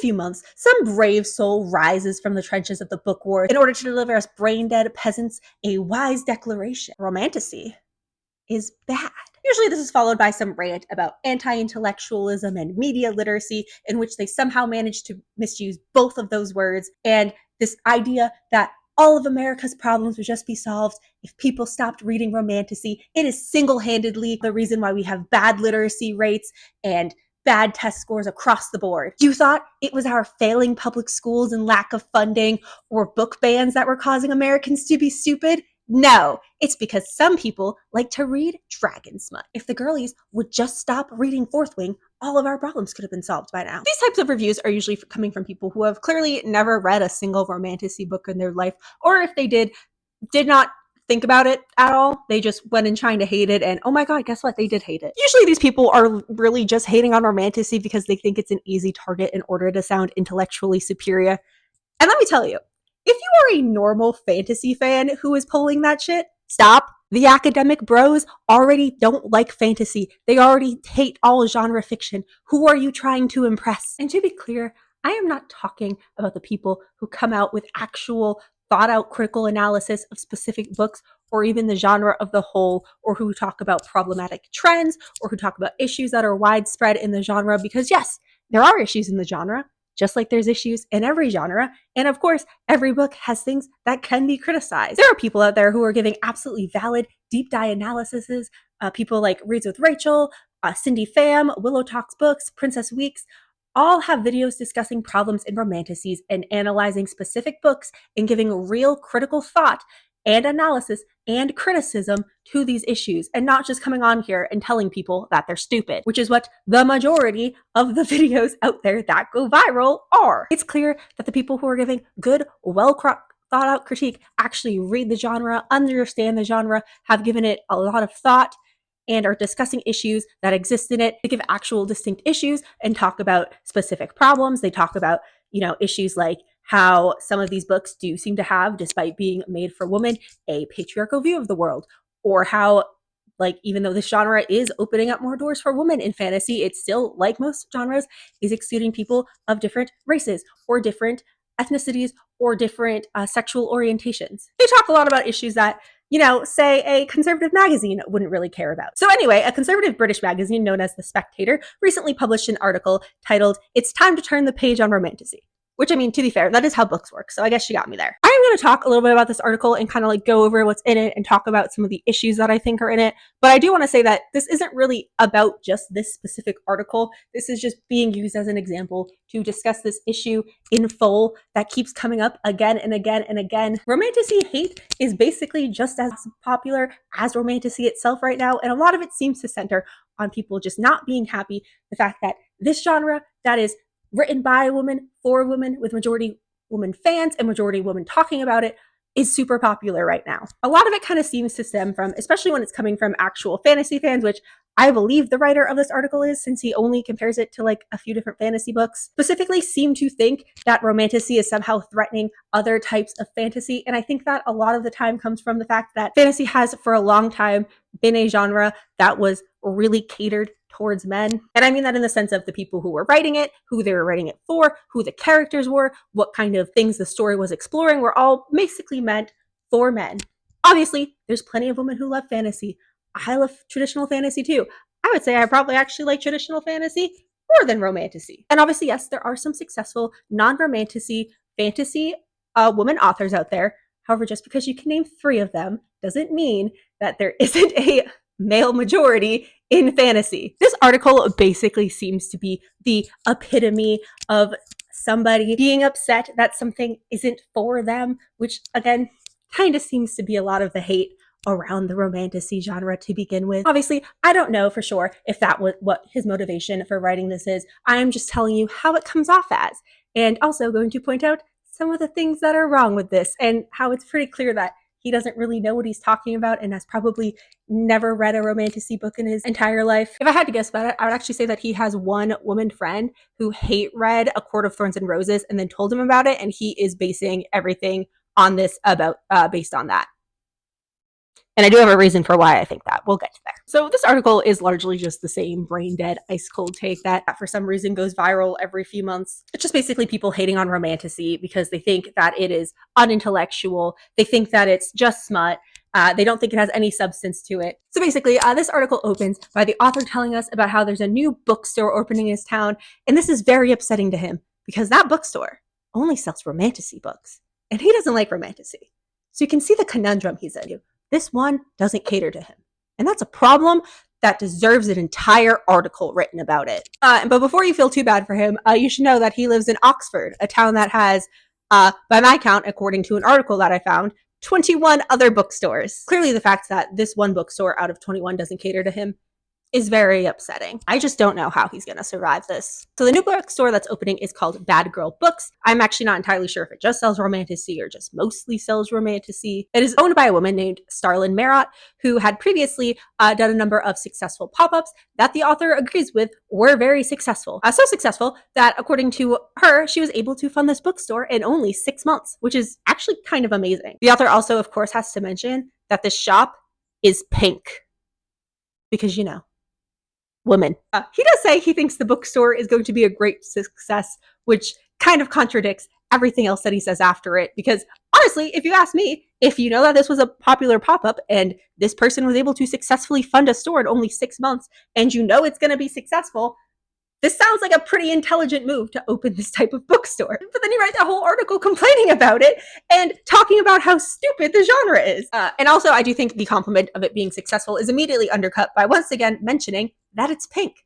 few months, some brave soul rises from the trenches of the book war in order to deliver us brain-dead peasants a wise declaration. Romantasy is bad. Usually this is followed by some rant about anti-intellectualism and media literacy, in which they somehow manage to misuse both of those words, and this idea that all of America's problems would just be solved if people stopped reading Romantasy. It is single-handedly the reason why we have bad literacy rates and bad test scores across the board. You thought it was our failing public schools and lack of funding or book bans that were causing Americans to be stupid? No, it's because some people like to read dragon smut. If the girlies would just stop reading Fourth Wing, all of our problems could have been solved by now. These types of reviews are usually coming from people who have clearly never read a single Romantasy book in their life, or if they did not think about it at all. They just went in trying to hate it, and oh my god, guess what? They did hate it. Usually these people are really just hating on Romantasy because they think it's an easy target in order to sound intellectually superior. And let me tell you, if you are a normal fantasy fan who is pulling that shit, stop. The academic bros already don't like fantasy. They already hate all genre fiction. Who are you trying to impress? And to be clear, I am not talking about the people who come out with actual thought out critical analysis of specific books or even the genre of the whole, or who talk about problematic trends, or who talk about issues that are widespread in the genre, because yes, there are issues in the genre, just like there's issues in every genre. And of course, every book has things that can be criticized. There are people out there who are giving absolutely valid deep dive analyses. People like Reads with Rachel, Cindy Pham, Willow Talks Books, Princess Weeks, all have videos discussing problems in Romantasies and analyzing specific books and giving real critical thought and analysis and criticism to these issues, and not just coming on here and telling people that they're stupid, which is what the majority of the videos out there that go viral are. It's clear that the people who are giving good, well thought out critique actually read the genre, understand the genre, have given it a lot of thought, and are discussing issues that exist in it. They give actual distinct issues and talk about specific problems. They talk about, issues like how some of these books do seem to have, despite being made for women, a patriarchal view of the world, or how, even though this genre is opening up more doors for women in fantasy, it still, like most genres, is excluding people of different races or different ethnicities or different sexual orientations. They talk a lot about issues that, say a conservative magazine wouldn't really care about. So anyway, a conservative British magazine known as The Spectator recently published an article titled, "It's Time to Turn the Page on Romantasy." Which, I mean, to be fair, that is how books work, so I guess she got me there. I am going to talk a little bit about this article and kind of go over what's in it and talk about some of the issues that I think are in it. But I do want to say that this isn't really about just this specific article. This is just being used as an example to discuss this issue in full that keeps coming up again and again and again. Romantasy hate is basically just as popular as Romantasy itself right now, and a lot of it seems to center on people just not being happy the fact that this genre that is written by a woman, for a woman, with majority woman fans and majority women talking about it, is super popular right now. A lot of it kind of seems to stem from, especially when it's coming from actual fantasy fans, which I believe the writer of this article is, since he only compares it to a few different fantasy books, specifically seem to think that Romantasy is somehow threatening other types of fantasy. And I think that a lot of the time comes from the fact that fantasy has for a long time been a genre that was really catered towards men. And I mean that in the sense of the people who were writing it, who they were writing it for, who the characters were, what kind of things the story was exploring, were all basically meant for men. Obviously, there's plenty of women who love fantasy. I love traditional fantasy too. I would say I probably actually like traditional fantasy more than Romantasy. And obviously, yes, there are some successful non-Romantasy fantasy women authors out there. However, just because you can name 3 of them doesn't mean that there isn't a male majority in fantasy. This article basically seems to be the epitome of somebody being upset that something isn't for them, which again, kind of seems to be a lot of the hate around the Romantasy genre to begin with. Obviously, I don't know for sure if that was what his motivation for writing this is. I'm just telling you how it comes off as, and also going to point out some of the things that are wrong with this and how it's pretty clear that he doesn't really know what he's talking about and has probably never read a Romantasy book in his entire life. If I had to guess about it, I would actually say that he has one woman friend who hate read A Court of Thorns and Roses and then told him about it, and he is basing everything on this about based on that. And I do have a reason for why I think that. We'll get to there. So this article is largely just the same brain dead, ice cold take that for some reason goes viral every few months. It's just basically people hating on Romantasy because they think that it is unintellectual. They think that it's just smut. They don't think it has any substance to it. So basically, this article opens by the author telling us about how there's a new bookstore opening in his town, and this is very upsetting to him because that bookstore only sells Romantasy books, and he doesn't like Romantasy. So you can see the conundrum he's in. This one doesn't cater to him. And that's a problem that deserves an entire article written about it. But before you feel too bad for him, you should know that he lives in Oxford, a town that has, by my count, according to an article that I found, 21 other bookstores. Clearly the fact that this one bookstore out of 21 doesn't cater to him is very upsetting. I just don't know how he's gonna survive this. So the new bookstore that's opening is called Bad Girl Books. I'm actually not entirely sure if it just sells Romantasy or just mostly sells Romantasy. It is owned by a woman named Starlyn Marot, who had previously done a number of successful pop-ups that the author agrees with were very successful. So successful that, according to her, she was able to fund this bookstore in only 6 months, which is actually kind of amazing. The author also, of course, has to mention that this shop is pink. Because, you know, women. He does say he thinks the bookstore is going to be a great success, which kind of contradicts everything else that he says after it. Because honestly, if you ask me, if you know that this was a popular pop-up and this person was able to successfully fund a store in only 6 months, and you know it's going to be successful, this sounds like a pretty intelligent move to open this type of bookstore. But then you write a whole article complaining about it and talking about how stupid the genre is. And also, I do think the compliment of it being successful is immediately undercut by once again mentioning that it's pink.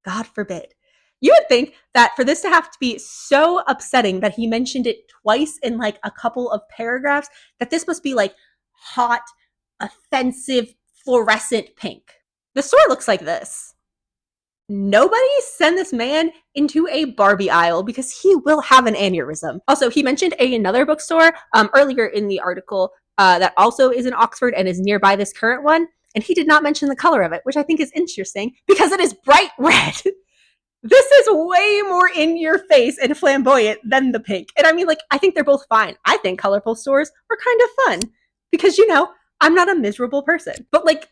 God forbid. You would think that for this to have to be so upsetting that he mentioned it twice in like a couple of paragraphs, that this must be like hot, offensive, fluorescent pink. The store looks like this. Nobody send this man into a Barbie aisle because he will have an aneurysm. Also, he mentioned another bookstore earlier in the article that also is in Oxford and is nearby this current one, and he did not mention the color of it, which I think is interesting because it is bright red. This is way more in your face and flamboyant than the pink. And I mean, like, I think they're both fine. I think colorful stores are kind of fun because, you know, I'm not a miserable person. But like,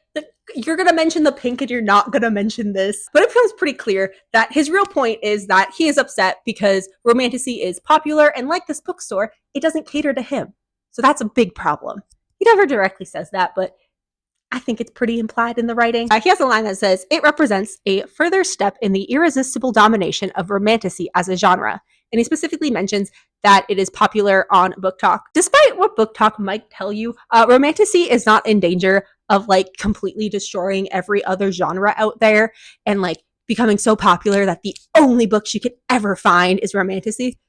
you're going to mention the pink and you're not going to mention this. But it becomes pretty clear that his real point is that he is upset because Romantasy is popular, and like this bookstore, it doesn't cater to him. So that's a big problem. He never directly says that, but I think it's pretty implied in the writing. He has a line that says, "It represents a further step in the irresistible domination of Romantasy as a genre." And he specifically mentions that it is popular on Book Talk. Despite what Book Talk might tell you, Romantasy is not in danger of like completely destroying every other genre out there and like becoming so popular that the only books you could ever find is Romantasy.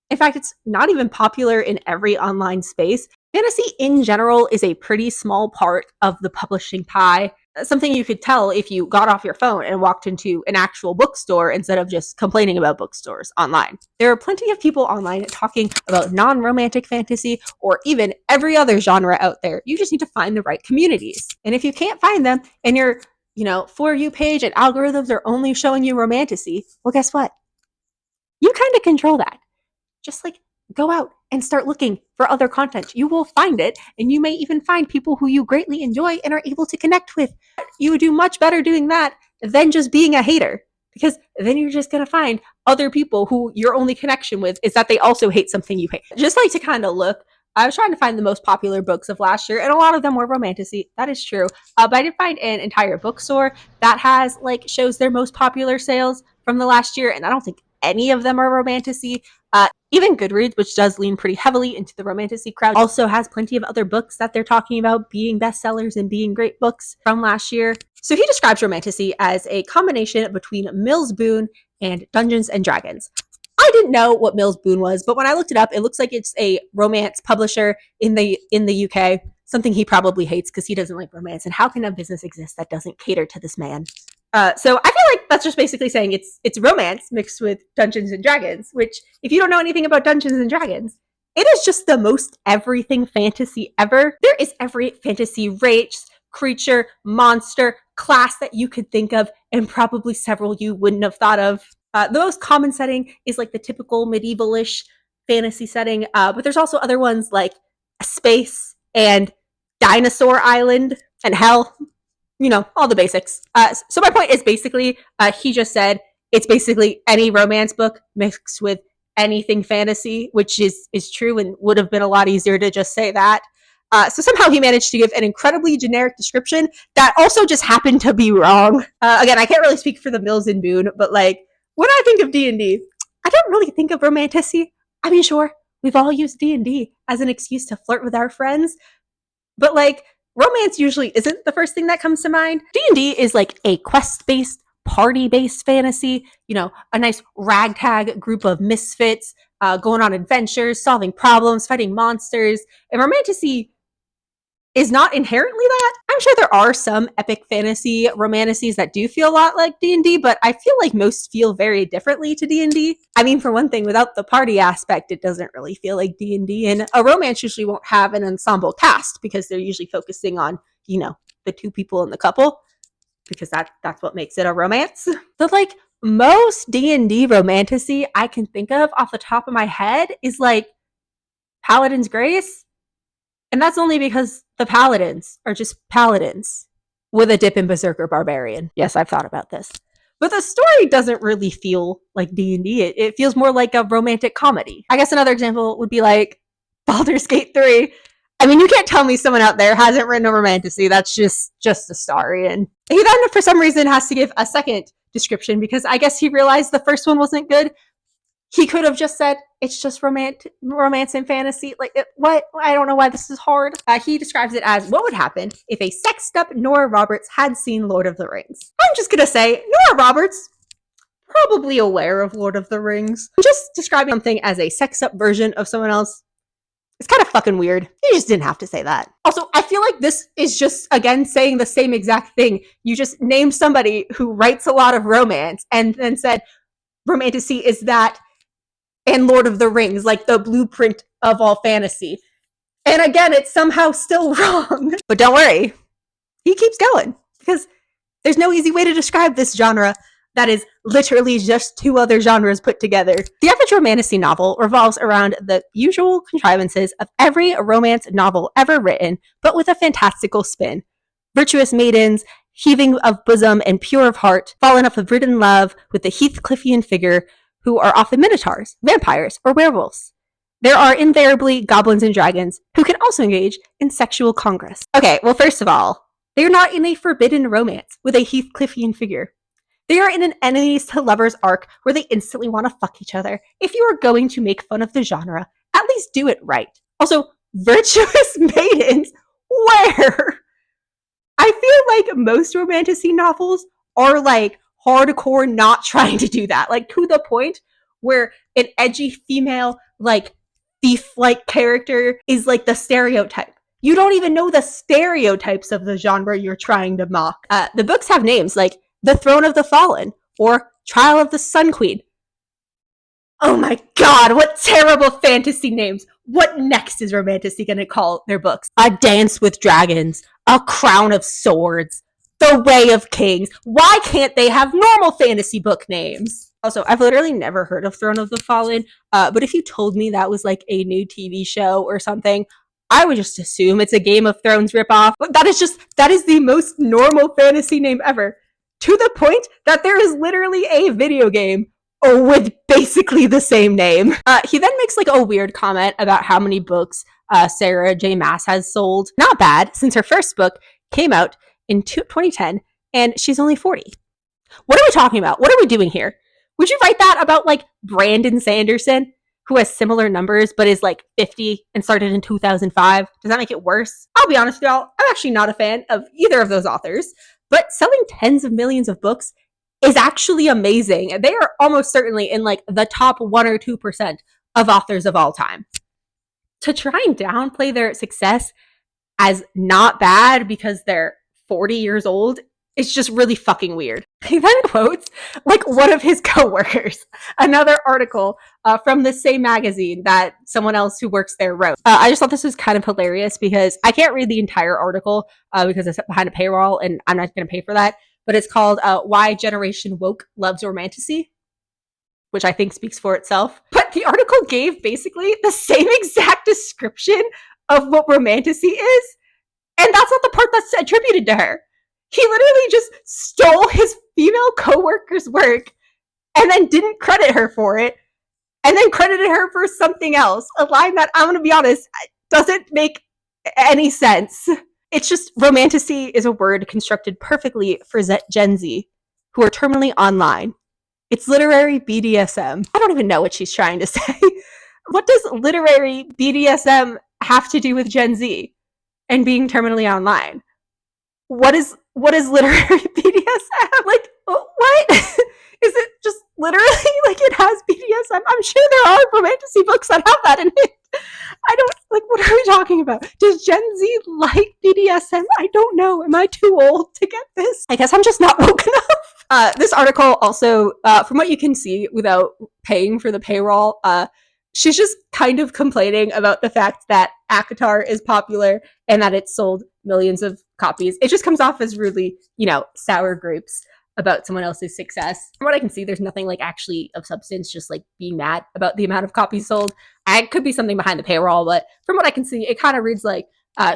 In fact, it's not even popular in every online space. Fantasy in general is a pretty small part of the publishing pie. Something you could tell if you got off your phone and walked into an actual bookstore instead of just complaining about bookstores online. There are plenty of people online talking about non-romantic fantasy or even every other genre out there. You just need to find the right communities. And if you can't find them and your, For You page and algorithms are only showing you Romantasy, well, guess what? You kind of control that. Just like go out and start looking for other content. You will find it, and you may even find people who you greatly enjoy and are able to connect with. You would do much better doing that than just being a hater, because then you're just going to find other people who your only connection with is that they also hate something you hate. Just like to kind of look, I was trying to find the most popular books of last year, and a lot of them were Romantasy. That is true. But I did find an entire bookstore that has shows their most popular sales from the last year, and I don't think any of them are Romantasy. Even Goodreads, which does lean pretty heavily into the Romantasy crowd, also has plenty of other books that they're talking about being bestsellers and being great books from last year. So he describes Romantasy as a combination between Mills Boon and Dungeons and Dragons. I didn't know what Mills Boon was, but when I looked it up, it looks like it's a romance publisher in the UK, something he probably hates because he doesn't like romance. And how can a business exist that doesn't cater to this man? So I feel like that's just basically saying it's romance mixed with Dungeons and Dragons, which if you don't know anything about Dungeons and Dragons, it is just the most everything fantasy ever. There is every fantasy race, creature, monster, class that you could think of, and probably several you wouldn't have thought of. The most common setting is like the typical medieval-ish fantasy setting, but there's also other ones like space and dinosaur island, and hell. All the basics. So my point is basically, he just said it's basically any romance book mixed with anything fantasy, which is true and would have been a lot easier to just say that. So somehow he managed to give an incredibly generic description that also just happened to be wrong. Again, I can't really speak for the Mills and Boone, but like when I think of D&D, I don't really think of Romantasy. I mean, sure, we've all used D&D as an excuse to flirt with our friends, but like romance usually isn't the first thing that comes to mind. D&D is like a quest-based, party-based fantasy, a nice ragtag group of misfits going on adventures, solving problems, fighting monsters. And Romantasy is not inherently that. I'm sure there are some epic fantasy romantasies that do feel a lot like D&D, but I feel like most feel very differently to D&D. I mean, for one thing, without the party aspect, it doesn't really feel like D&D. And a romance usually won't have an ensemble cast because they're usually focusing on, the two people in the couple, because that's what makes it a romance. But like most D&D romantasy I can think of off the top of my head is like Paladin's Grace. And that's only because the paladins are just paladins with a dip in Berserker Barbarian. Yes, I've thought about this. But the story doesn't really feel like D&D. It feels more like a romantic comedy. I guess another example would be like Baldur's Gate 3. I mean, you can't tell me someone out there hasn't written a romantasy. That's just a story. And he then, for some reason, has to give a second description because I guess he realized the first one wasn't good. He could have just said, it's just romance and fantasy. Like, what? I don't know why this is hard. He describes it as what would happen if a sexed up Nora Roberts had seen Lord of the Rings. I'm just going to say, Nora Roberts, probably aware of Lord of the Rings. Just describing something as a sexed up version of someone else, it's kind of fucking weird. You just didn't have to say that. Also, I feel like this is just, again, saying the same exact thing. You just named somebody who writes a lot of romance and then said, Romantasy is that and Lord of the Rings, like the blueprint of all fantasy. And again, it's somehow still wrong. But don't worry, he keeps going because there's no easy way to describe this genre that is literally just two other genres put together. The average romantasy novel revolves around the usual contrivances of every romance novel ever written, but with a fantastical spin. Virtuous maidens, heaving of bosom and pure of heart, fall in forbidden love with the Heathcliffian figure, who are often minotaurs, vampires, or werewolves. There are invariably goblins and dragons who can also engage in sexual congress. Okay, well, first of all, they're not in a forbidden romance with a Heathcliffian figure. They are in an enemies to lovers arc where they instantly want to fuck each other. If you are going to make fun of the genre, at least do it right. Also, virtuous maidens? Where? I feel like most romantasy novels are like hardcore not trying to do that, like to the point where an edgy female like thief-like character is like the stereotype. You don't even know the stereotypes of the genre you're trying to mock. The books have names like The Throne of the Fallen or Trial of the Sun Queen. Oh my god, what terrible fantasy names. What next is Romantasy gonna call their books? A Dance with Dragons, A Crown of Swords, The Way of Kings. Why can't they have normal fantasy book names? Also, I've literally never heard of Throne of the Fallen, but if you told me that was like a new TV show or something, I would just assume it's a Game of Thrones ripoff. That is the most normal fantasy name ever. To the point that there is literally a video game with basically the same name. He then makes like a weird comment about how many books Sarah J. Maas has sold. Not bad, since her first book came out in 2010 and she's only 40. What are we talking about? What are we doing here? Would you write that about like Brandon Sanderson, who has similar numbers but is like 50 and started in 2005? Does that make it worse? I'll be honest with y'all, I'm actually not a fan of either of those authors, but selling tens of millions of books is actually amazing. They are almost certainly in like the top 1 or 2% of authors of all time. To try and downplay their success as not bad because they're 40 years old is just really fucking weird. He then quotes like one of his coworkers, another article from the same magazine that someone else who works there wrote. I just thought this was kind of hilarious because I can't read the entire article because it's behind a paywall and I'm not going to pay for that. But it's called Why Generation Woke Loves Romantasy, which I think speaks for itself. But the article gave basically the same exact description of what romantasy is, And that's not the part that's attributed to her. He literally just stole his female co-worker's work and then didn't credit her for it, and then credited her for something else. A line that, I'm going to be honest, doesn't make any sense. It's just, romantasy is a word constructed perfectly for Gen Z, who are terminally online. It's literary BDSM. I don't even know what she's trying to say. What does literary BDSM have to do with Gen Z and being terminally online? What is literary BDSM? Like, what? Is it just literally like it has BDSM? I'm sure there are romantasy books that have that in it. I don't, like, what are we talking about? Does Gen Z like BDSM? I don't know. Am I too old to get this? I guess I'm just not woke enough. This article also, from what you can see without paying for the payroll, she's just kind of complaining about the fact that ACOTAR is popular and that it's sold millions of copies. It just comes off as really, sour grapes about someone else's success. From what I can see, there's nothing like actually of substance, just like being mad about the amount of copies sold. I could be something behind the paywall, but from what I can see, it kind of reads like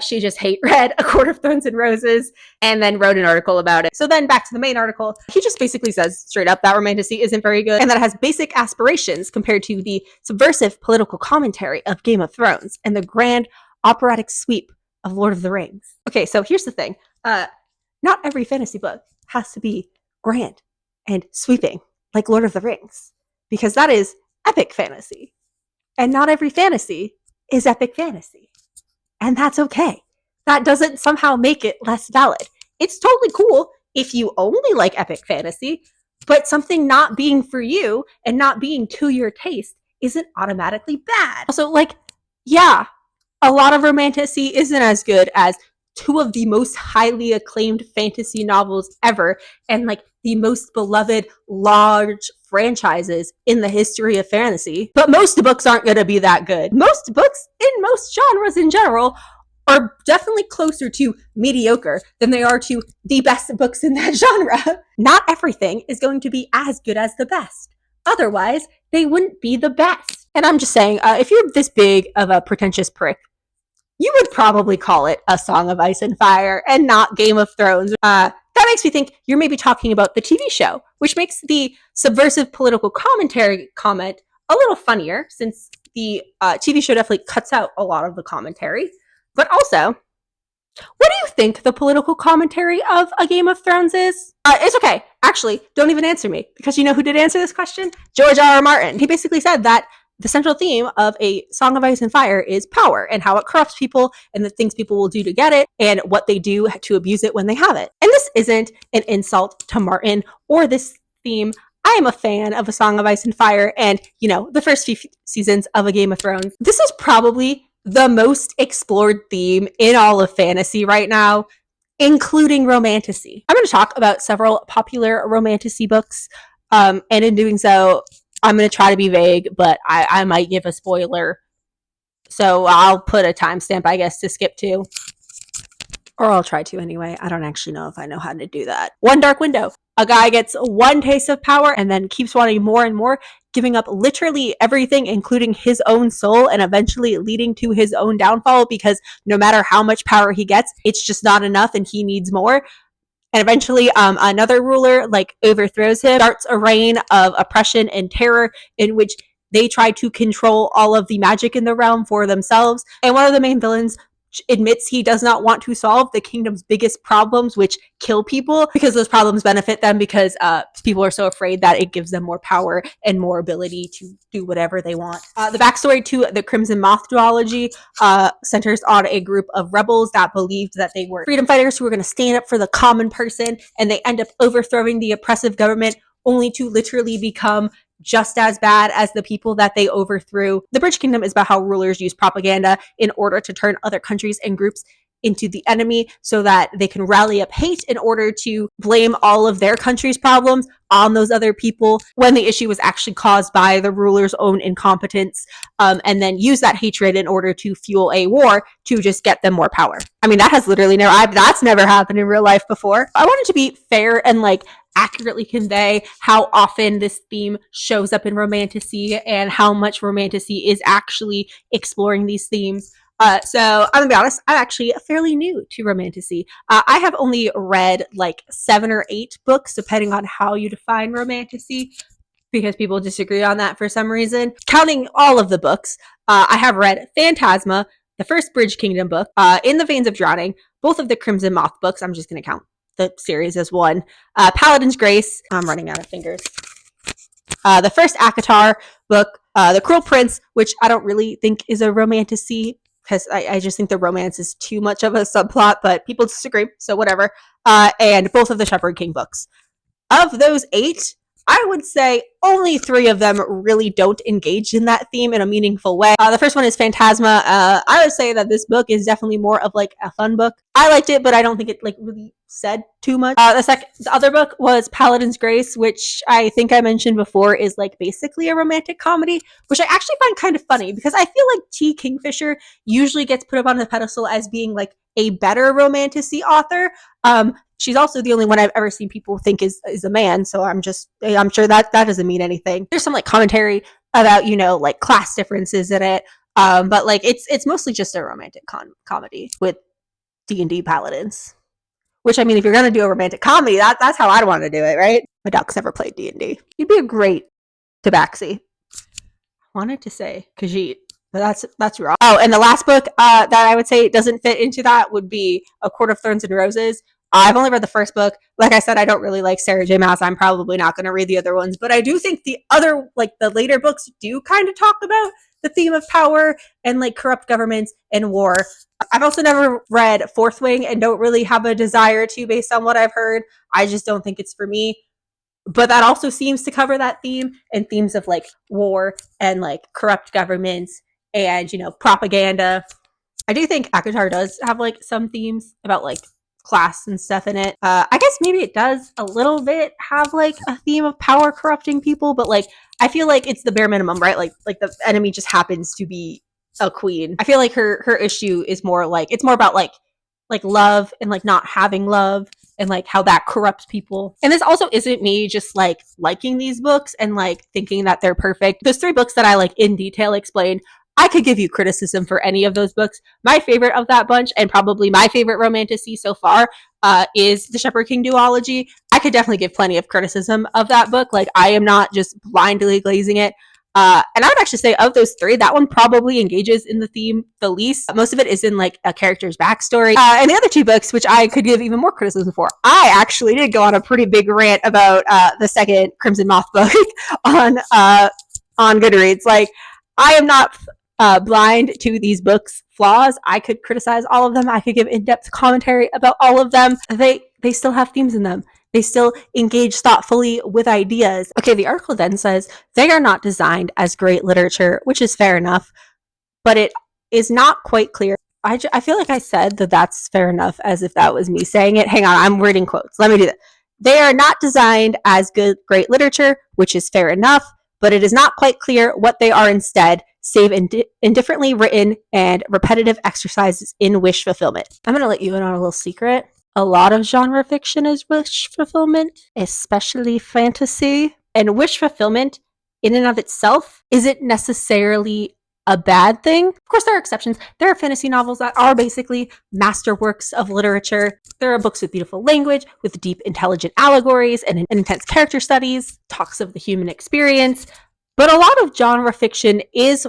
she just hate read A Court of Thorns and Roses and then wrote an article about it. So then back to the main article, he just basically says straight up that romantasy isn't very good and that it has basic aspirations compared to the subversive political commentary of Game of Thrones and the grand operatic sweep of Lord of the Rings. Okay, so here's the thing. Not every fantasy book has to be grand and sweeping like Lord of the Rings, because that is epic fantasy. And not every fantasy is epic fantasy. And that's okay. That doesn't somehow make it less valid. It's totally cool if you only like epic fantasy, but something not being for you and not being to your taste isn't automatically bad. Also, like, yeah, a lot of romantasy isn't as good as two of the most highly acclaimed fantasy novels ever, and like the most beloved large franchises in the history of fantasy. But most books aren't going to be that good. Most books in most genres in general are definitely closer to mediocre than they are to the best books in that genre. Not everything is going to be as good as the best. Otherwise, they wouldn't be the best. And I'm just saying, if you're this big of a pretentious prick, you would probably call it A Song of Ice and Fire and not Game of Thrones. That makes me think you're maybe talking about the TV show, which makes the subversive political commentary comment a little funnier, since the TV show definitely cuts out a lot of the commentary. But also, what do you think the political commentary of A Game of Thrones is? It's okay. Actually, don't even answer me, because you know who did answer this question? George R. R. Martin. He basically said that the central theme of A Song of Ice and Fire is power and how it corrupts people and the things people will do to get it and what they do to abuse it when they have it. And this isn't an insult to Martin or this theme. I am a fan of A Song of Ice and Fire and, the first few seasons of A Game of Thrones. This is probably the most explored theme in all of fantasy right now, including romantasy. I'm going to talk about several popular romantasy books, and in doing so, I'm going to try to be vague, but I might give a spoiler. So I'll put a timestamp, I guess, to skip to. Or I'll try to anyway. I don't actually know if I know how to do that. One Dark Window. A guy gets one taste of power and then keeps wanting more and more, giving up literally everything, including his own soul, and eventually leading to his own downfall, because no matter how much power he gets, it's just not enough and he needs more. And eventually, another ruler overthrows him, starts a reign of oppression and terror in which they try to control all of the magic in the realm for themselves. And one of the main villains admits he does not want to solve the kingdom's biggest problems, which kill people, because those problems benefit them, because people are so afraid that it gives them more power and more ability to do whatever they want. The backstory to the Crimson Moth duology centers on a group of rebels that believed that they were freedom fighters who were going to stand up for the common person, and they end up overthrowing the oppressive government, only to literally become just as bad as the people that they overthrew. The Bridge Kingdom is about how rulers use propaganda in order to turn other countries and groups into the enemy so that they can rally up hate in order to blame all of their country's problems on those other people, when the issue was actually caused by the ruler's own incompetence, and then use that hatred in order to fuel a war to just get them more power. I mean, that has literally that's never happened in real life before. I wanted to be fair and accurately convey how often this theme shows up in romantasy and how much romantasy is actually exploring these themes. So I'm gonna be honest, I'm actually fairly new to Romantasy. I have only read like 7 or 8 books, depending on how you define Romantasy, because people disagree on that for some reason. Counting all of the books, I have read Phantasma, the first Bridge Kingdom book, In the Veins of Drowning, both of the Crimson Moth books. I'm just gonna count the series as one. Paladin's Grace. I'm running out of fingers. The first ACOTAR book, The Cruel Prince, which I don't really think is a romantasy, because I just think the romance is too much of a subplot, but people disagree, so whatever. And both of the Shepherd King books. Of those 8, I would say only 3 of them really don't engage in that theme in a meaningful way. The first one is Phantasma. I would say that this book is definitely more of like a fun book. I liked it, but I don't think it like really said too much. The other book was Paladin's Grace, which I think I mentioned before is like basically a romantic comedy, which I actually find kind of funny because I feel like T. Kingfisher usually gets put up on the pedestal as being like a better romantasy author. She's also the only one I've ever seen people think is a man, so I'm sure that doesn't mean anything. There's some like commentary about, you know, like class differences in it, but like it's mostly just a romantic comedy with D&D paladins. Which, I mean, if you're gonna do a romantic comedy, that's how I'd want to do it, right? My dog's never played D&D. You'd be a great Tabaxi. Wanted to say Khajiit, but that's wrong. Oh, and the last book that I would say doesn't fit into that would be A Court of Thorns and Roses. I've only read the first book. Like I said, I don't really like Sarah J. Maas. I'm probably not going to read the other ones, but I do think the other, like the later books do kind of talk about the theme of power and like corrupt governments and war. I've also never read Fourth Wing and don't really have a desire to based on what I've heard. I just don't think it's for me. But that also seems to cover that theme and themes of like war and like corrupt governments and, you know, propaganda. I do think ACOTAR does have like some themes about like class and stuff in it. I guess maybe it does a little bit have like a theme of power corrupting people, but like I feel like it's the bare minimum, right? Like the enemy just happens to be a queen. I feel like her issue is more like it's more about like love and like not having love and like how that corrupts people. And this also isn't me just like liking these books and like thinking that they're perfect. Those 3 books that I like in detail explained, I could give you criticism for any of those books. My favorite of that bunch, and probably my favorite romantasy so far, is the Shepherd King duology. I could definitely give plenty of criticism of that book. Like, I am not just blindly glazing it. And I would actually say of those 3, that one probably engages in the theme the least. Most of it is in like a character's backstory. And the other 2 books, which I could give even more criticism for, I actually did go on a pretty big rant about the second Crimson Moth book on Goodreads. Like, I am not blind to these books' flaws. I could criticize all of them. I could give in-depth commentary about all of them. They still have themes in them. They still engage thoughtfully with ideas. Okay, the article then says they are not designed as great literature, which is fair enough, but it is not quite clear. I feel like I said that that's fair enough as if that was me saying it. Hang on, I'm reading quotes. Let me do that. They are not designed as great literature, which is fair enough, but it is not quite clear what they are instead, save indifferently written and repetitive exercises in wish fulfillment. I'm going to let you in on a little secret. A lot of genre fiction is wish fulfillment, especially fantasy. And wish fulfillment, in and of itself, isn't necessarily a bad thing. Of course, there are exceptions. There are fantasy novels that are basically masterworks of literature. There are books with beautiful language, with deep, intelligent allegories and intense character studies, talks of the human experience. But a lot of genre fiction is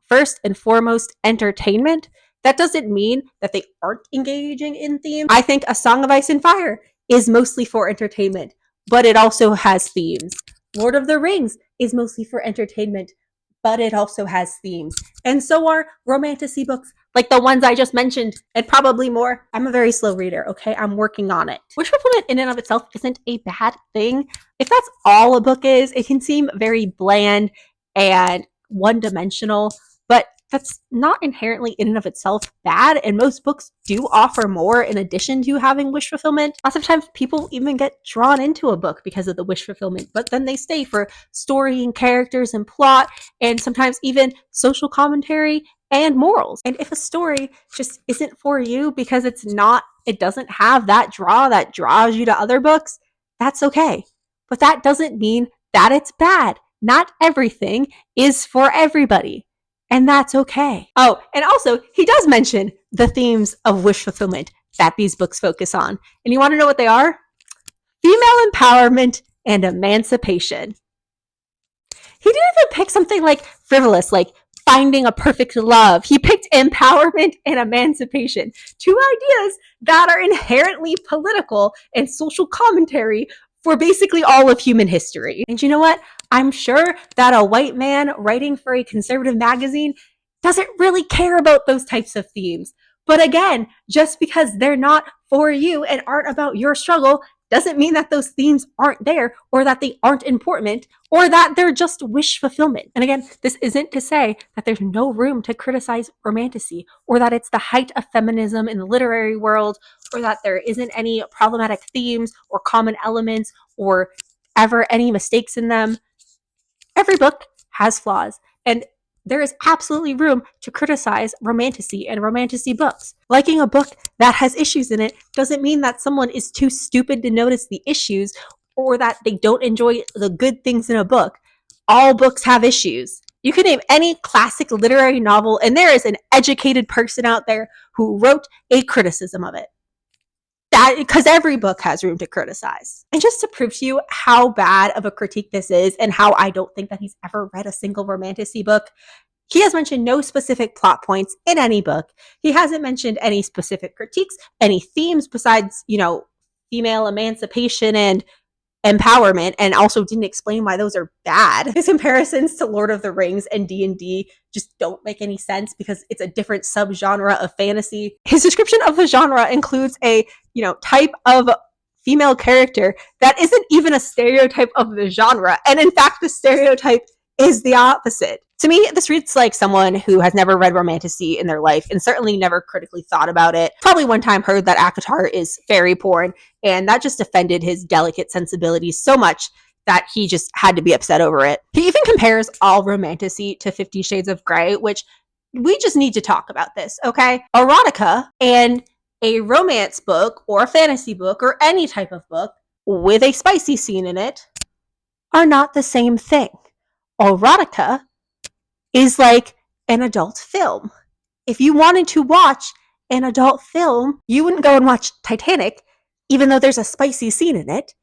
first and foremost entertainment. That doesn't mean that they aren't engaging in themes. I think A Song of Ice and Fire is mostly for entertainment, but it also has themes. Lord of the Rings is mostly for entertainment, but it also has themes. And so are romantasy books, like the ones I just mentioned, and probably more. I'm a very slow reader, okay? I'm working on it. Wish fulfillment in and of itself isn't a bad thing. If that's all a book is, it can seem very bland and one-dimensional, but that's not inherently in and of itself bad, and most books do offer more in addition to having wish fulfillment. Lots of times people even get drawn into a book because of the wish fulfillment, but then they stay for story and characters and plot, and sometimes even social commentary and morals. And if a story just isn't for you because it doesn't have that draw that draws you to other books, that's okay. But that doesn't mean that it's bad. Not everything is for everybody. And that's okay. Oh, and also, he does mention the themes of wish fulfillment that these books focus on. And you want to know what they are? Female empowerment and emancipation. He didn't even pick something like frivolous, like finding a perfect love. He picked empowerment and emancipation, two ideas that are inherently political and social commentary for basically all of human history. And you know what? I'm sure that a white man writing for a conservative magazine doesn't really care about those types of themes. But again, just because they're not for you and aren't about your struggle doesn't mean that those themes aren't there or that they aren't important or that they're just wish fulfillment. And again, this isn't to say that there's no room to criticize romantasy or that it's the height of feminism in the literary world or that there isn't any problematic themes or common elements or ever any mistakes in them. Every book has flaws, and there is absolutely room to criticize romantasy and romantasy books. Liking a book that has issues in it doesn't mean that someone is too stupid to notice the issues or that they don't enjoy the good things in a book. All books have issues. You can name any classic literary novel, and there is an educated person out there who wrote a criticism of it. That because every book has room to criticize. And just to prove to you how bad of a critique this is and how I don't think that he's ever read a single romantasy book, he has mentioned no specific plot points in any book. He hasn't mentioned any specific critiques, any themes besides, female emancipation and empowerment, and also didn't explain why those are bad. His comparisons to Lord of the Rings and D&D just don't make any sense because it's a different subgenre of fantasy. His description of the genre includes a, type of female character that isn't even a stereotype of the genre, and in fact the stereotype is the opposite. To me, this reads like someone who has never read romantasy in their life and certainly never critically thought about it. Probably one time heard that ACOTAR is fairy porn, and that just offended his delicate sensibilities so much that he just had to be upset over it. He even compares all romantasy to 50 Shades of Grey, which we just need to talk about this, okay? Erotica and a romance book or a fantasy book or any type of book with a spicy scene in it are not the same thing. Erotica is like an adult film. If you wanted to watch an adult film, you wouldn't go and watch Titanic, even though there's a spicy scene in it,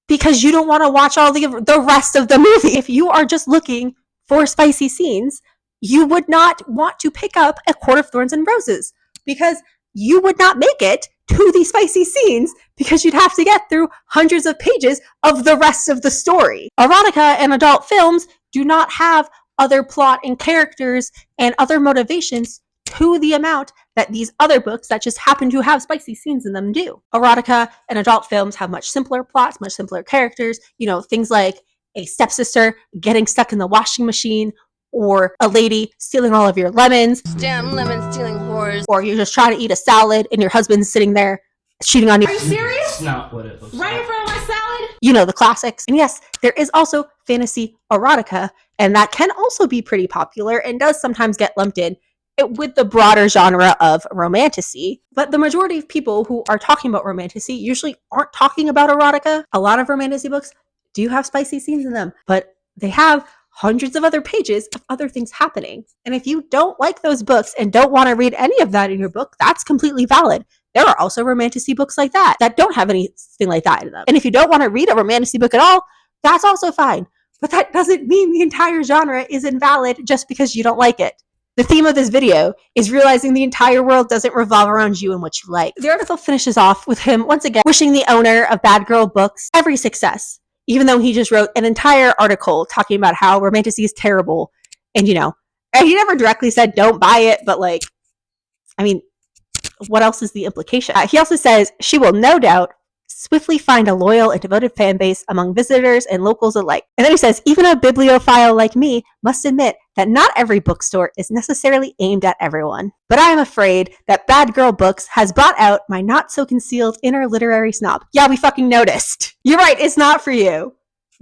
because you don't want to watch all the rest of the movie. If you are just looking for spicy scenes, you would not want to pick up A Court of Thorns and Roses, because you would not make it to the spicy scenes because you'd have to get through hundreds of pages of the rest of the story. Erotica and adult films do not have other plot and characters and other motivations to the amount that these other books that just happen to have spicy scenes in them do. Erotica and adult films have much simpler plots, much simpler characters, things like a stepsister getting stuck in the washing machine, or a lady stealing all of your lemons. Damn lemon stealing whores. Or you're just trying to eat a salad and your husband's sitting there cheating on you. Are you serious? It's not what it looks Right in like. front of my salad? The classics. And yes, there is also fantasy erotica, and that can also be pretty popular and does sometimes get lumped in with the broader genre of romantasy. But the majority of people who are talking about romantasy usually aren't talking about erotica. A lot of romantasy books do have spicy scenes in them, but they have hundreds of other pages of other things happening. And if you don't like those books and don't want to read any of that in your book, that's completely valid. There are also romantasy books like that don't have anything like that in them. And if you don't want to read a romantasy book at all, that's also fine. But that doesn't mean the entire genre is invalid just because you don't like it. The theme of this video is realizing the entire world doesn't revolve around you and what you like. The article finishes off with him once again wishing the owner of Bad Girl Books every success, even though he just wrote an entire article talking about how romantasy is terrible. And he never directly said don't buy it, but what else is the implication? He also says she will no doubt swiftly find a loyal and devoted fan base among visitors and locals alike. And then he says, even a bibliophile like me must admit that not every bookstore is necessarily aimed at everyone. But I am afraid that Bad Girl Books has brought out my not-so-concealed inner literary snob. Yeah, we fucking noticed. You're right, it's not for you.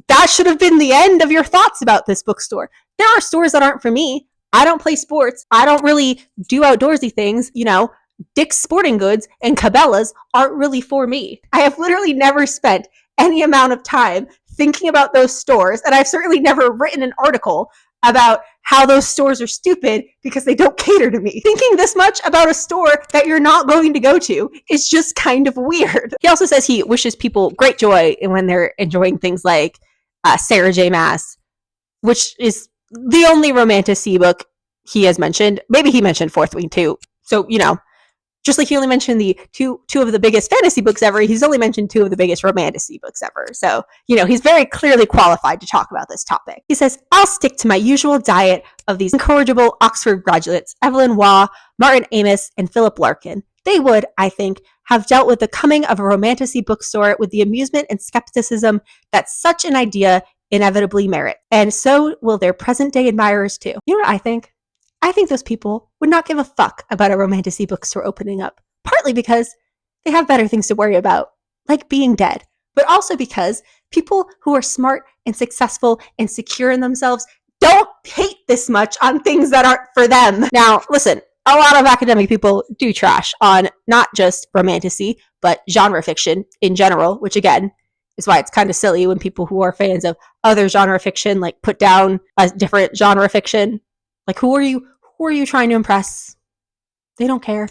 That should have been the end of your thoughts about this bookstore. There are stores that aren't for me. I don't play sports. I don't really do outdoorsy things, Dick's Sporting Goods and Cabela's aren't really for me. I have literally never spent any amount of time thinking about those stores, and I've certainly never written an article about how those stores are stupid because they don't cater to me. Thinking this much about a store that you're not going to go to is just kind of weird. He also says he wishes people great joy when they're enjoying things like Sarah J. Maas, which is the only Romantasy book he has mentioned. Maybe he mentioned Fourth Wing too. So, just like he only mentioned the two of the biggest fantasy books ever, he's only mentioned two of the biggest Romantasy books ever. So, he's very clearly qualified to talk about this topic. He says, I'll stick to my usual diet of these incorrigible Oxford graduates, Evelyn Waugh, Martin Amis, and Philip Larkin. They would, I think, have dealt with the coming of a Romantasy bookstore with the amusement and skepticism that such an idea inevitably merits. And so will their present-day admirers too. You know what I think? I think those people would not give a fuck about a Romantasy bookstore opening up, partly because they have better things to worry about, like being dead, but also because people who are smart and successful and secure in themselves don't hate this much on things that aren't for them. Now, listen, a lot of academic people do trash on not just Romantasy, but genre fiction in general, which again, is why it's kind of silly when people who are fans of other genre fiction like put down a different genre fiction. Like, who are you trying to impress? They don't care.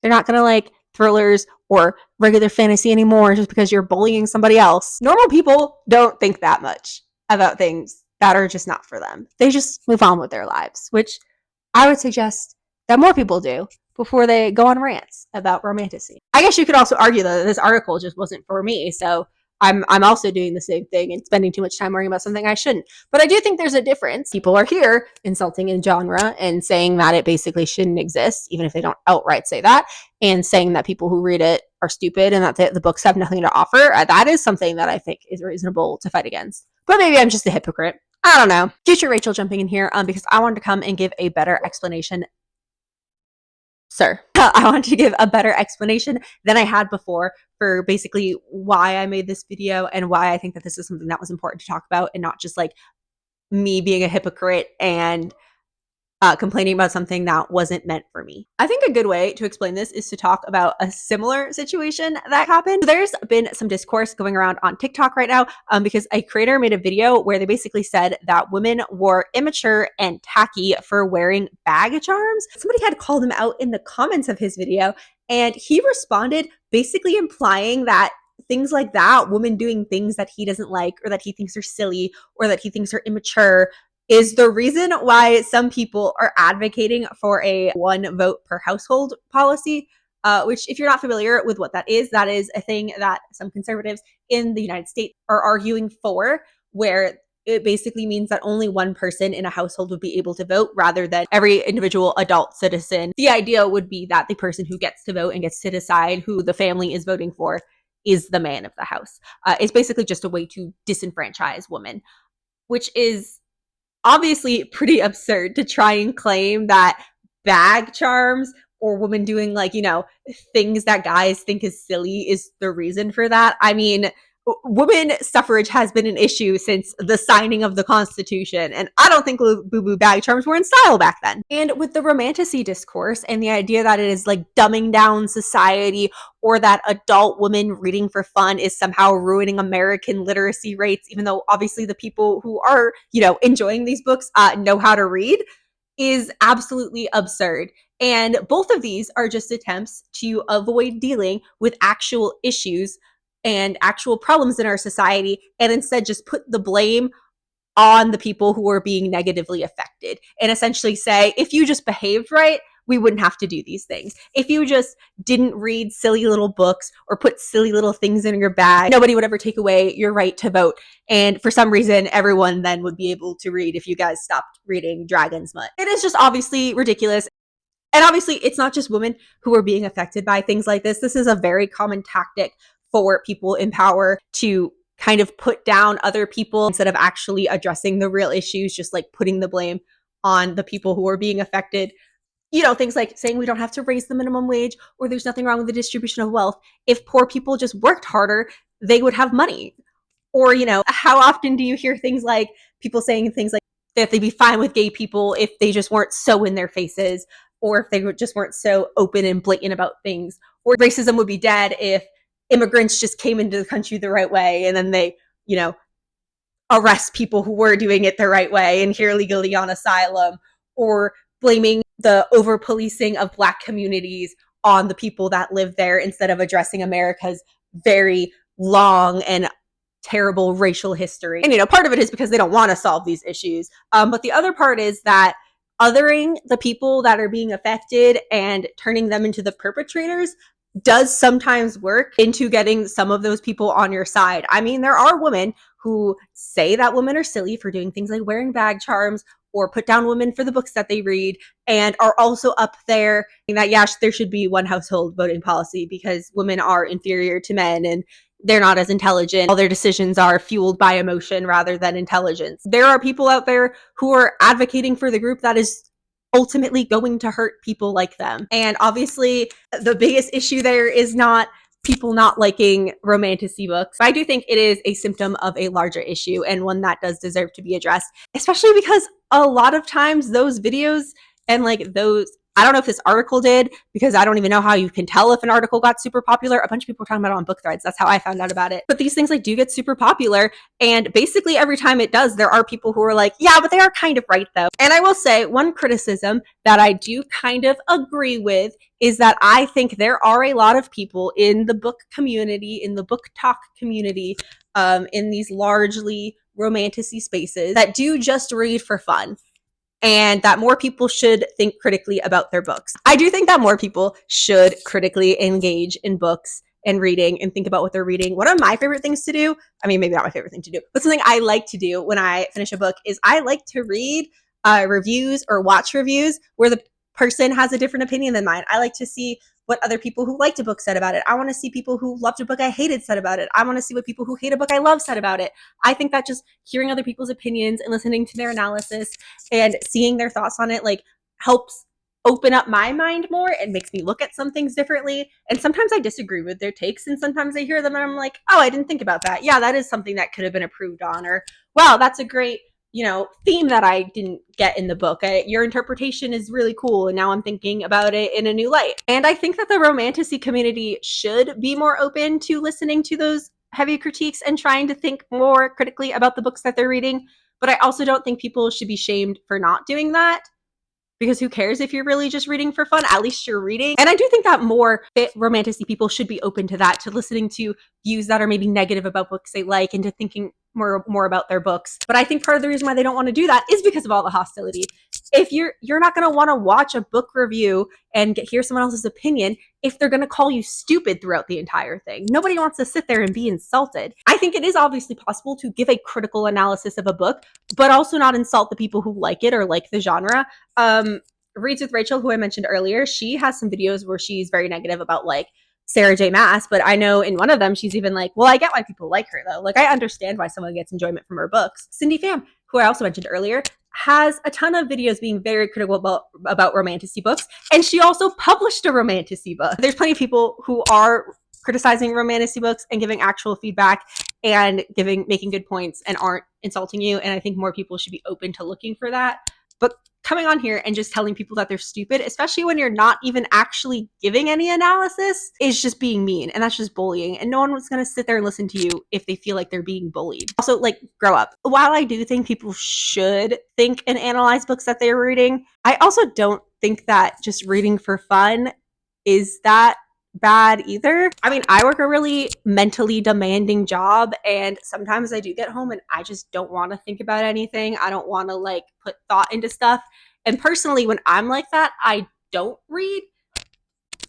They're not gonna like thrillers or regular fantasy anymore just because you're bullying somebody else. Normal people don't think that much about things that are just not for them. They just move on with their lives, which I would suggest that more people do before they go on rants about Romantasy. I guess you could also argue though that this article just wasn't for me, so I'm also doing the same thing and spending too much time worrying about something I shouldn't. But I do think there's a difference. People are here insulting in genre and saying that it basically shouldn't exist, even if they don't outright say that, and saying that people who read it are stupid and that the books have nothing to offer. That is something that I think is reasonable to fight against. But maybe I'm just a hypocrite. I don't know. Future Rachel jumping in here because I wanted to come and give a better explanation. Sir, I wanted to give a better explanation than I had before for basically why I made this video and why I think that this is something that was important to talk about and not just like me being a hypocrite and complaining about something that wasn't meant for me. I think a good way to explain this is to talk about a similar situation that happened. There's been some discourse going around on TikTok right now because a creator made a video where they basically said that women were immature and tacky for wearing bag charms. Somebody had called him out in the comments of his video, and he responded basically implying that things like that, women doing things that he doesn't like or that he thinks are silly or that he thinks are immature, is the reason why some people are advocating for a one vote per household policy, which if you're not familiar with what that is a thing that some conservatives in the United States are arguing for, where it basically means that only one person in a household would be able to vote rather than every individual adult citizen. The idea would be that the person who gets to vote and gets to decide who the family is voting for is the man of the house. It's basically just a way to disenfranchise women, which is obviously pretty absurd to try and claim that bag charms or women doing like, things that guys think is silly is the reason for that. I mean, women suffrage has been an issue since the signing of the Constitution, and I don't think boo-boo bag charms were in style back then. And with the Romantasy discourse and the idea that it is like dumbing down society or that adult women reading for fun is somehow ruining American literacy rates, even though obviously the people who are, enjoying these books know how to read, is absolutely absurd. And both of these are just attempts to avoid dealing with actual issues and actual problems in our society and instead just put the blame on the people who are being negatively affected and essentially say, if you just behaved right, we wouldn't have to do these things. If you just didn't read silly little books or put silly little things in your bag, nobody would ever take away your right to vote. And for some reason, everyone then would be able to read if you guys stopped reading Dragon's Smut. It is just obviously ridiculous. And obviously, it's not just women who are being affected by things like this. This is a very common tactic for people in power to kind of put down other people instead of actually addressing the real issues, just like putting the blame on the people who are being affected. Things like saying we don't have to raise the minimum wage or there's nothing wrong with the distribution of wealth. If poor people just worked harder, they would have money. Or, how often do you hear things like people saying things like that they'd be fine with gay people if they just weren't so in their faces, or if they just weren't so open and blatant about things, or racism would be dead if immigrants just came into the country the right way and then they, arrest people who were doing it the right way and here legally on asylum, or blaming the over policing of Black communities on the people that live there instead of addressing America's very long and terrible racial history. And, part of it is because they don't want to solve these issues. But the other part is that othering the people that are being affected and turning them into the perpetrators does sometimes work into getting some of those people on your side. I mean, there are women who say that women are silly for doing things like wearing bag charms or put down women for the books that they read, and are also up there that, yeah, there should be one household voting policy because women are inferior to men and they're not as intelligent. All their decisions are fueled by emotion rather than intelligence. There are people out there who are advocating for the group that is ultimately going to hurt people like them. And obviously, the biggest issue there is not people not liking romantasy books. I do think it is a symptom of a larger issue and one that does deserve to be addressed, especially because a lot of times those videos and those, I don't know if this article did, because I don't even know how you can tell if an article got super popular. A bunch of people were talking about it on book threads. That's how I found out about it. But these things do get super popular. And basically every time it does, there are people who are like, yeah, but they are kind of right though. And I will say one criticism that I do kind of agree with is that I think there are a lot of people in the book community, in the book talk community, in these largely romantasy spaces that do just read for fun, and that more people should think critically about their books. I do think that more people should critically engage in books and reading and think about what they're reading. One of my favorite things to do, I mean, maybe not my favorite thing to do, but something I like to do when I finish a book is I like to read reviews or watch reviews where the person has a different opinion than mine. I like to see what other people who liked a book said about it. I want to see people who loved a book I hated said about it. I want to see what people who hate a book I love said about it. I think that just hearing other people's opinions and listening to their analysis and seeing their thoughts on it helps open up my mind more and makes me look at some things differently. And sometimes I disagree with their takes, and sometimes I hear them and I'm like, oh, I didn't think about that. Yeah, that is something that could have been improved on, or wow, that's a great theme that I didn't get in the book. Your interpretation is really cool, and now I'm thinking about it in a new light. And I think that the romantasy community should be more open to listening to those heavy critiques and trying to think more critically about the books that they're reading. But I also don't think people should be shamed for not doing that, because who cares if you're really just reading for fun? At least you're reading. And I do think that more fit romantasy people should be open to that, to listening to views that are maybe negative about books they like and to thinking more about their books. But I think part of the reason why they don't want to do that is because of all the hostility. If you're not going to want to watch a book review and hear someone else's opinion if they're going to call you stupid throughout the entire thing. Nobody wants to sit there and be insulted. I think it is obviously possible to give a critical analysis of a book, but also not insult the people who like it or like the genre. Reads with Rachel, who I mentioned earlier, she has some videos where she's very negative about Sarah J. Maas, but I know in one of them she's even like, well, I get why people like her though. I understand why someone gets enjoyment from her books. Cindy Pham, who I also mentioned earlier, has a ton of videos being very critical about romantasy books, and she also published a romantasy book. There's plenty of people who are criticizing romantasy books and giving actual feedback and making good points and aren't insulting you, and I think more people should be open to looking for that. But coming on here and just telling people that they're stupid, especially when you're not even actually giving any analysis, is just being mean, and that's just bullying, and no one was going to sit there and listen to you if they feel like they're being bullied. Also, grow up. While I do think people should think and analyze books that they're reading, I also don't think that just reading for fun is that bad either. I mean, I work a really mentally demanding job, and sometimes I do get home and I just don't want to think about anything. I don't want to put thought into stuff. And personally, when I'm like that, I don't read.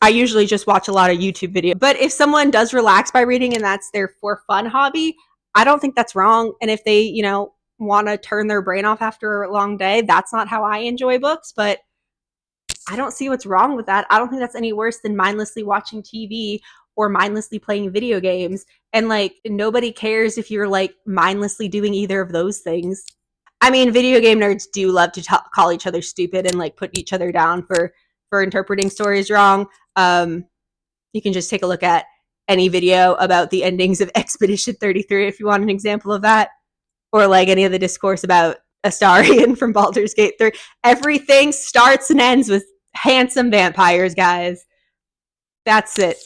I usually just watch a lot of YouTube videos. But if someone does relax by reading and that's their for fun hobby, I don't think that's wrong. And if they, want to turn their brain off after a long day, that's not how I enjoy books. But I don't see what's wrong with that. I don't think that's any worse than mindlessly watching TV or mindlessly playing video games. And nobody cares if you're mindlessly doing either of those things. I mean, video game nerds do love to call each other stupid and put each other down for interpreting stories wrong. You can just take a look at any video about the endings of Expedition 33 if you want an example of that, or any of the discourse about Astarion from Baldur's Gate 3. Everything starts and ends with handsome vampires, guys. That's it.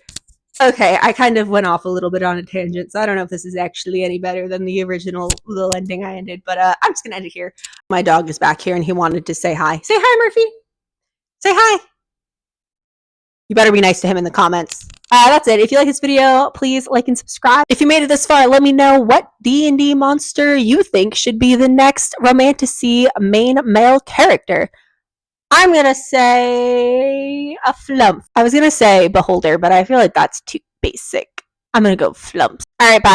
Okay, I kind of went off a little bit on a tangent, so I don't know if this is actually any better than the original little ending I ended, but I'm just gonna end it here. My dog is back here and he wanted to say hi. Say hi, Murphy. Say hi. You better be nice to him in the comments. That's it. If you like this video, please like and subscribe. If you made it this far, let me know what D&D monster you think should be the next Romantasy main male character. I'm gonna say a flump. I was gonna say beholder, but I feel like that's too basic. I'm gonna go flumps. All right, bye.